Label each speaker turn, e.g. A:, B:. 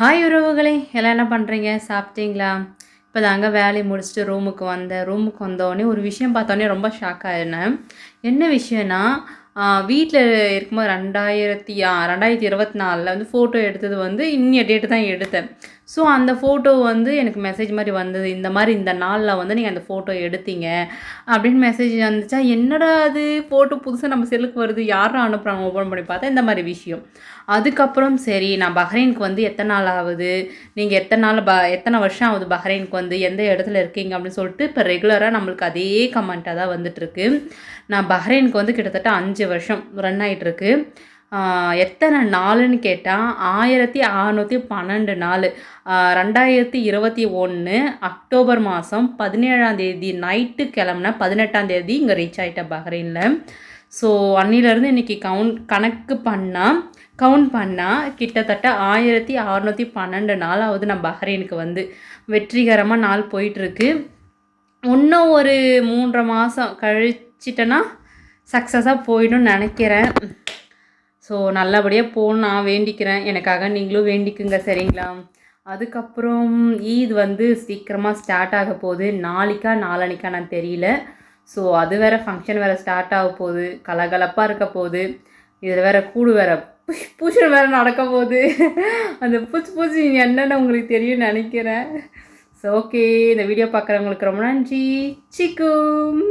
A: Hi உறவுகளே! எல்லாம் என்ன பண்ணுறீங்க? சாப்பிட்டீங்களா? இப்போ தாங்க வேலைய முடிச்சுட்டு ரூமுக்கு வந்தேன். ரூமுக்கு வந்தோனே ஒரு விஷயம் பார்த்தோனே ரொம்ப ஷாக் ஆயினேன். என்ன விஷயம்னா, வீட்ல இருக்கும்போது 2024ல வந்து ஃபோட்டோ எடுத்தது வந்து இன்னிய டேட்டு தான் எடுத்தேன். ஸோ, அந்த ஃபோட்டோ வந்து எனக்கு மெசேஜ் மாரி வந்தது. இந்த மாரி இந்த நாள்ல வந்து நீங்க அந்த ஃபோட்டோ எடுத்தீங்க அப்படின்னு மெசேஜ் வந்துச்சா, என்னடா இது ஃபோட்டோ புதுசா நம்ம செல்லுக்கு வருது. யார்ரா அனுப்புறாங்க? ஓப்பன் பண்ணி பார்த்தா இந்த மாரி விஷயம். அதுக்கப்புறம் சரி நான் பஹ்ரைனுக்கு வந்து எத்தன நாள் ஆகுது? நீங்க எத்தன வருஷம் ஆகுது பஹ்ரைனுக்கு வந்து? எந்த இடத்துல இருக்கீங்க? அப்படின்னு சொல்லிட்டு இப்போ ரெகுலரா நம்மளுக்கு அதே கமெண்ட்டா தான் வந்துட்டுருக்கு. நான் பஹ்ரைனுக்கு வந்து கிட்டத்தட்ட 5 வருஷம் ரன் ஆயிட்டுருக்கு. எத்தன நாளுன்னு கேட்டா 1612 நாளு. 2021 அக்டோபர் மாதம் 17ஆம் தேதி நைட்டு கிளம்புனேன். 18ஆம் தேதி இங்க ரீச் ஆயிட்டேன் பஹ்ரைன்ல. ஸோ அன்னிலேருந்து இன்னைக்கு கவுண்ட் பண்ணா கிட்டத்தட்ட 1612 நாளாவது நான் பஹ்ரைனுக்கு வந்து. வெற்றிகரமா நாள் போயிட்டுருக்கு. இன்னும் ஒரு 3 1/2 மாதம் கழிச்சிட்டேன்னா சக்ஸஸா போயிடும்னு நெனைக்கிறேன். ஸோ நல்லபடியா போகணும்னு நான் வேண்டிக்கிறேன். எனக்காக நீங்களும் வேண்டிக்குங்க சரிங்களா? அதுக்கப்புறம் ஈத் வந்து சீக்கிரமா ஸ்டார்ட் ஆக போகுது. நாளைக்கா நாளான்னைக்கான்னு தெரியல. ஸோ அது வேற ஃபங்க்ஷன் வேற ஸ்டார்ட் ஆக போகுது. கலகலப்பா இருக்க போகுது. இதில் வேற கூடு வேற பூஜை வேற நடக்க போகுது. அந்த பூச்சி என்னன்னு உங்களுக்கு தெரியும்னு நெனைக்கிறேன். So okay. இந்த வீடியோ பார்க்குறவங்களுக்கு ரொம்ப நன்றி. சிக்கும்.